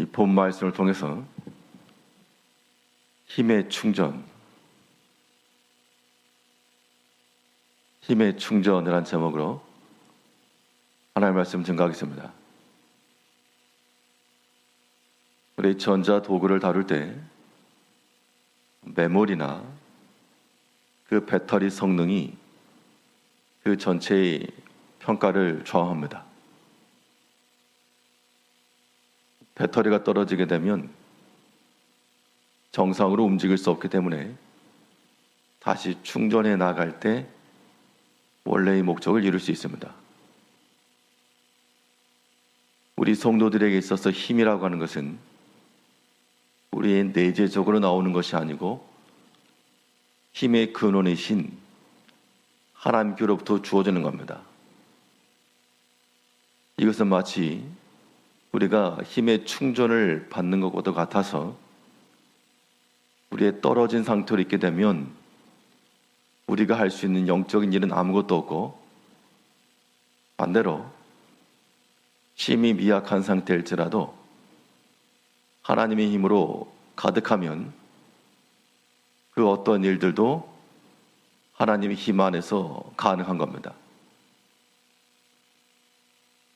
이 본 말씀을 통해서 힘의 충전이란 제목으로 하나님의 말씀 증거하겠습니다. 우리 전자 도구를 다룰 때 메모리나 그 배터리 성능이 그 전체의 평가를 좌우합니다. 배터리가 떨어지게 되면 정상으로 움직일 수 없기 때문에 다시 충전해 나갈 때 원래의 목적을 이룰 수 있습니다. 우리 성도들에게 있어서 힘이라고 하는 것은 우리의 내재적으로 나오는 것이 아니고 힘의 근원이신 하나님께로부터 주어지는 겁니다. 이것은 마치 우리가 힘의 충전을 받는 것과도 같아서 우리의 떨어진 상태로 있게 되면 우리가 할 수 있는 영적인 일은 아무것도 없고, 반대로 힘이 미약한 상태일지라도 하나님의 힘으로 가득하면 그 어떤 일들도 하나님의 힘 안에서 가능한 겁니다.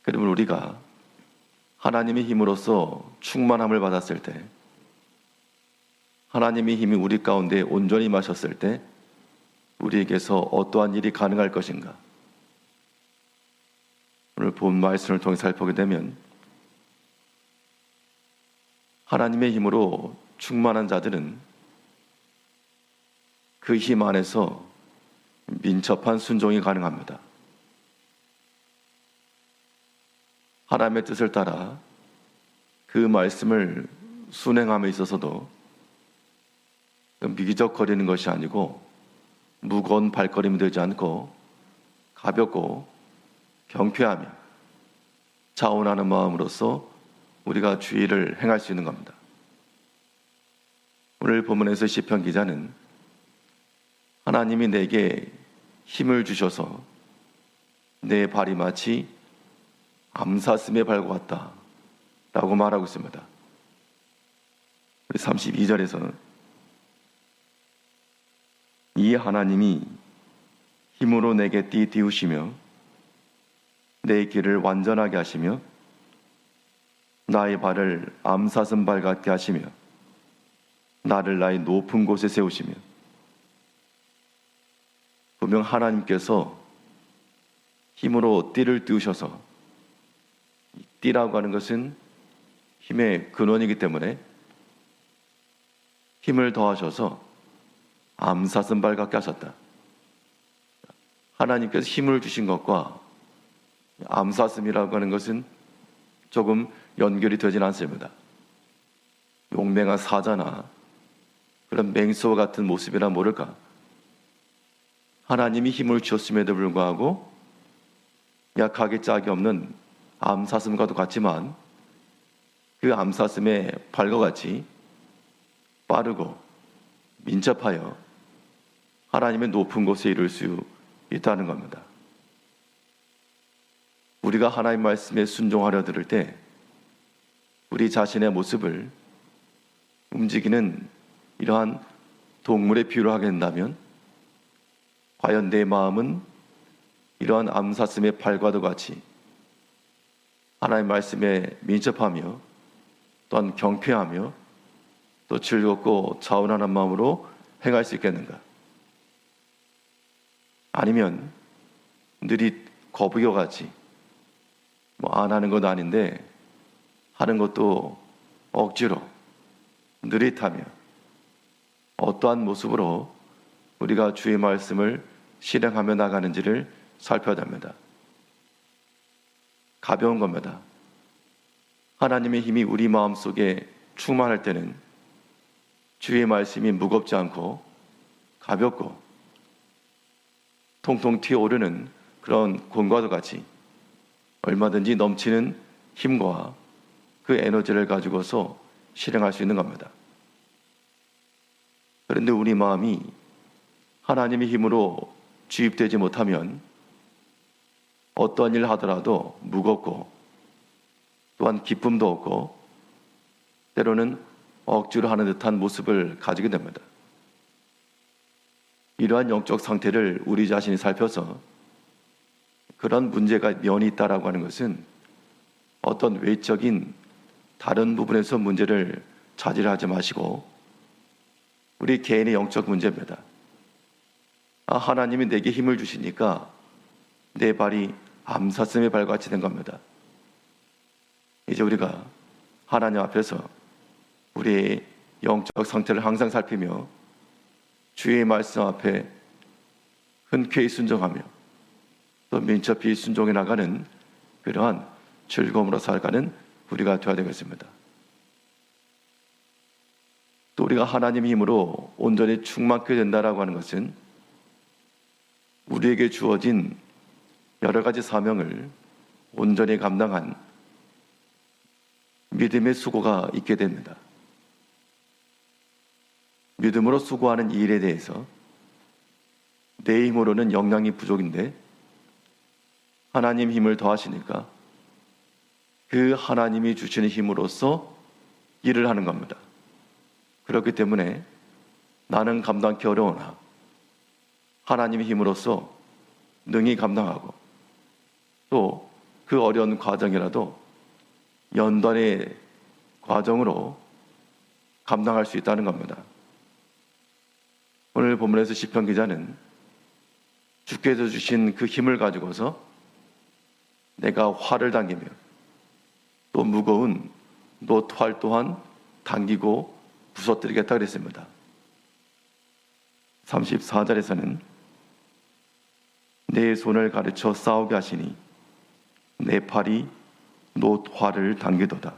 그러면 우리가 하나님의 힘으로써 충만함을 받았을 때, 하나님의 힘이 우리 가운데 온전히 임하셨을 때 우리에게서 어떠한 일이 가능할 것인가? 오늘 본 말씀을 통해 살펴보게 되면 하나님의 힘으로 충만한 자들은 그 힘 안에서 민첩한 순종이 가능합니다. 하나님의 뜻을 따라 그 말씀을 순행함에 있어서도 미기적거리는 것이 아니고 무거운 발걸음이 되지 않고 가볍고 경쾌하며 자원하는 마음으로써 우리가 주의를 행할 수 있는 겁니다. 오늘 본문에서 시편 기자는 하나님이 내게 힘을 주셔서 내 발이 마치 암사슴의 발과 같다 라고 말하고 있습니다. 우리 32절에서는 이 하나님이 힘으로 내게 띠우시며 내 길을 완전하게 하시며 나의 발을 암사슴 발 같게 하시며 나를 나의 높은 곳에 세우시며, 분명 하나님께서 힘으로 띠를 띄우셔서, 띠라고 하는 것은 힘의 근원이기 때문에 힘을 더하셔서 암사슴 발 같게 하셨다. 하나님께서 힘을 주신 것과 암사슴이라고 하는 것은 조금 연결이 되진 않습니다. 용맹한 사자나 그런 맹수와 같은 모습이라 모를까? 하나님이 힘을 주셨음에도 불구하고 약하게 짝이 없는 암사슴과도 같지만 그 암사슴의 발과 같이 빠르고 민첩하여 하나님의 높은 곳에 이룰 수 있다는 겁니다. 우리가 하나님 말씀에 순종하려 들을 때 우리 자신의 모습을 움직이는 이러한 동물의 비유를 하게 된다면 과연 내 마음은 이러한 암사슴의 발과도 같이 하나님 말씀에 민첩하며 또한 경쾌하며 또 즐겁고 자원하는 마음으로 행할 수 있겠는가? 아니면 늘이 거북이와 같이 안 하는 것도 아닌데 하는 것도 억지로 느릿하며 어떠한 모습으로 우리가 주의 말씀을 실행하며 나가는지를 살펴야 합니다. 가벼운 겁니다. 하나님의 힘이 우리 마음속에 충만할 때는 주의 말씀이 무겁지 않고 가볍고 통통 튀어오르는 그런 공과도 같이 얼마든지 넘치는 힘과 그 에너지를 가지고서 실행할 수 있는 겁니다. 그런데 우리 마음이 하나님의 힘으로 주입되지 못하면 어떤 일을 하더라도 무겁고 또한 기쁨도 없고 때로는 억지로 하는 듯한 모습을 가지게 됩니다. 이러한 영적 상태를 우리 자신이 살펴서 그런 문제가 면이 있다라고 하는 것은 어떤 외적인 다른 부분에서 문제를 자질하지 마시고 우리 개인의 영적 문제입니다. 하나님이 내게 힘을 주시니까 내 발이 암사슴의 발같이 된 겁니다. 이제 우리가 하나님 앞에서 우리의 영적 상태를 항상 살피며 주의 말씀 앞에 흔쾌히 순종하며 또 민첩히 순종해 나가는 그러한 즐거움으로 살아가는 우리가 되어야 되겠습니다. 또 우리가 하나님의 힘으로 온전히 충만하게 된다라고 하는 것은 우리에게 주어진 여러 가지 사명을 온전히 감당한 믿음의 수고가 있게 됩니다. 믿음으로 수고하는 이 일에 대해서 내 힘으로는 역량이 부족인데 하나님 힘을 더하시니까 그 하나님이 주시는 힘으로써 일을 하는 겁니다. 그렇기 때문에 나는 감당하기 어려우나 하나님의 힘으로써 능히 감당하고 또 그 어려운 과정이라도 연단의 과정으로 감당할 수 있다는 겁니다. 오늘 본문에서 시편 기자는 주께서 주신 그 힘을 가지고서 내가 활을 당기며 또 무거운 노트활 또한 당기고 부서뜨리겠다 그랬습니다. 34절에서는 내 손을 가르쳐 싸우게 하시니 내 팔이 노트활을 당기도다.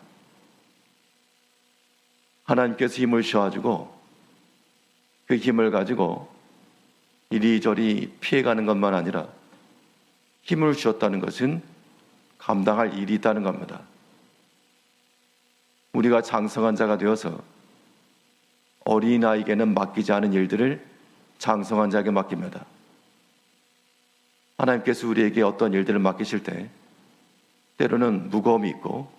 하나님께서 힘을 주셔가지고 그 힘을 가지고 이리저리 피해가는 것만 아니라 힘을 주셨다는 것은 감당할 일이 있다는 겁니다. 우리가 장성한 자가 되어서 어린아이에게는 맡기지 않은 일들을 장성한 자에게 맡깁니다. 하나님께서 우리에게 어떤 일들을 맡기실 때 때로는 무거움이 있고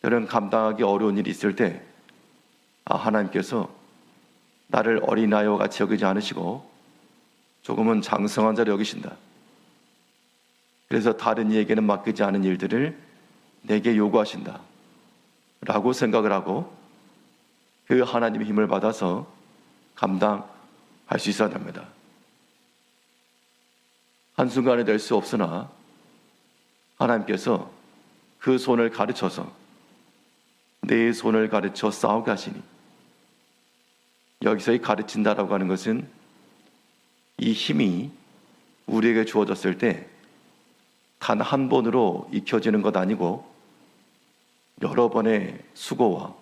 때로는 감당하기 어려운 일이 있을 때 하나님께서 나를 어린아이와 같이 여기지 않으시고 조금은 장성한 자로 여기신다. 그래서 다른 이에게는 맡기지 않은 일들을 내게 요구하신다 라고 생각을 하고 그 하나님의 힘을 받아서 감당할 수 있어야 됩니다. 한순간에 될 수 없으나 하나님께서 그 손을 가르쳐서 내 손을 가르쳐 싸우게 하시니 여기서 이 가르친다라고 하는 것은 이 힘이 우리에게 주어졌을 때 단 한 번으로 익혀지는 것 아니고 여러 번의 수고와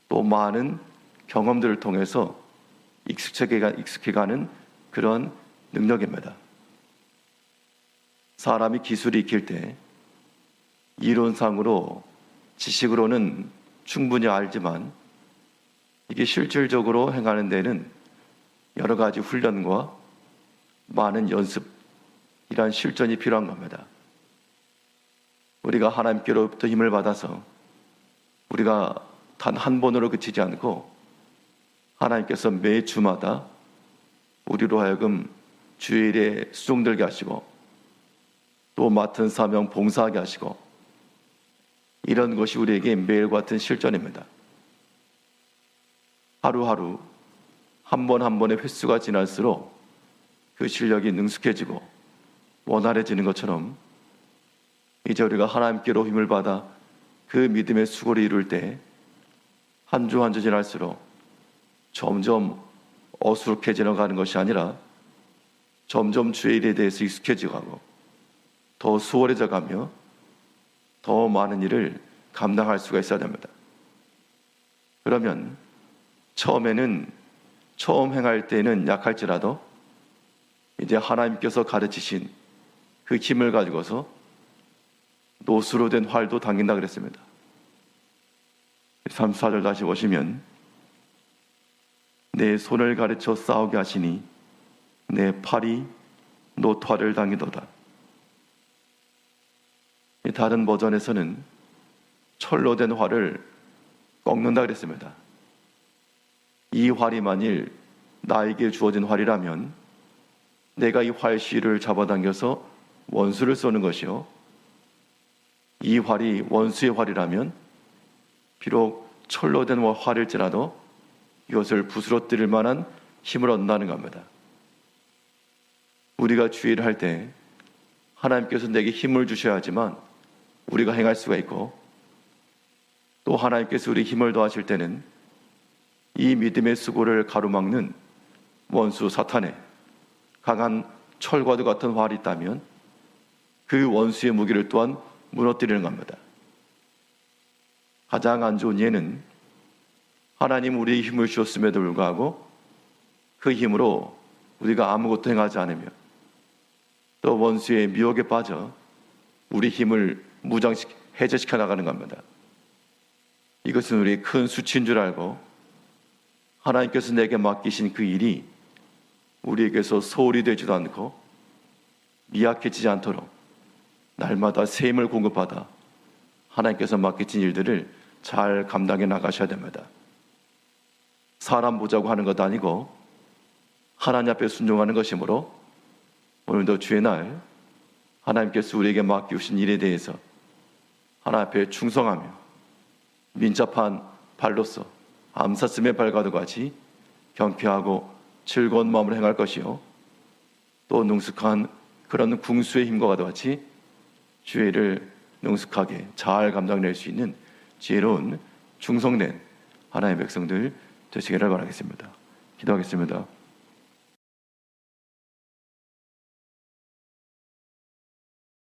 또 많은 경험들을 통해서 익숙해가는 그런 능력입니다. 사람이 기술이 익힐 때 이론상으로 지식으로는 충분히 알지만 이게 실질적으로 행하는 데는 여러 가지 훈련과 많은 연습, 이러한 실전이 필요한 겁니다. 우리가 하나님께로부터 힘을 받아서 우리가 단 한 번으로 그치지 않고 하나님께서 매 주마다 우리로 하여금 주일에 수종들게 하시고 또 맡은 사명 봉사하게 하시고 이런 것이 우리에게 매일 같은 실전입니다. 하루하루 한 번 한 번의 횟수가 지날수록 그 실력이 능숙해지고 원활해지는 것처럼 이제 우리가 하나님께로 힘을 받아 그 믿음의 수고를 이룰 때 한 주 한 주 지날수록 점점 어수룩해져 가는 것이 아니라 점점 주의 일에 대해서 익숙해져 가고 더 수월해져 가며 더 많은 일을 감당할 수가 있어야 됩니다. 그러면 처음에는 처음 행할 때는 약할지라도 이제 하나님께서 가르치신 그 힘을 가지고서 노수로 된 활도 당긴다 그랬습니다. 34절 다시 보시면 내 손을 가르쳐 싸우게 하시니 내 팔이 노트활을 당기도다. 다른 버전에서는 철로 된 활을 꺾는다 그랬습니다. 이 활이 만일 나에게 주어진 활이라면 내가 이 활실을 잡아당겨서 원수를 쏘는 것이요, 이 활이 원수의 활이라면 비록 철로 된 활일지라도 이것을 부스러뜨릴 만한 힘을 얻는다는 겁니다. 우리가 주의를 할 때 하나님께서 내게 힘을 주셔야지만 우리가 행할 수가 있고, 또 하나님께서 우리 힘을 더하실 때는 이 믿음의 수고를 가로막는 원수 사탄의 강한 철과도 같은 활이 있다면 그 원수의 무기를 또한 무너뜨리는 겁니다. 가장 안 좋은 예는 하나님 우리의 힘을 주셨음에도 불구하고 그 힘으로 우리가 아무것도 행하지 않으며 또 원수의 미혹에 빠져 우리 힘을 해제시켜 나가는 겁니다. 이것은 우리의 큰 수치인 줄 알고 하나님께서 내게 맡기신 그 일이 우리에게서 소홀히 되지도 않고 미약해지지 않도록 날마다 새 힘을 공급받아 하나님께서 맡기신 일들을 잘 감당해 나가셔야 됩니다. 사람 보자고 하는 것 아니고 하나님 앞에 순종하는 것이므로 오늘도 주의 날 하나님께서 우리에게 맡기신 일에 대해서 하나님 앞에 충성하며 민첩한 발로서 암사슴의 발과도 같이 경쾌하고 즐거운 마음으로 행할 것이요, 또 능숙한 그런 궁수의 힘과 같이 주의 일을 능숙하게 잘 감당할 수 있는 지혜로운 충성된 하나님의 백성들 되시기를 바라겠습니다. 기도하겠습니다.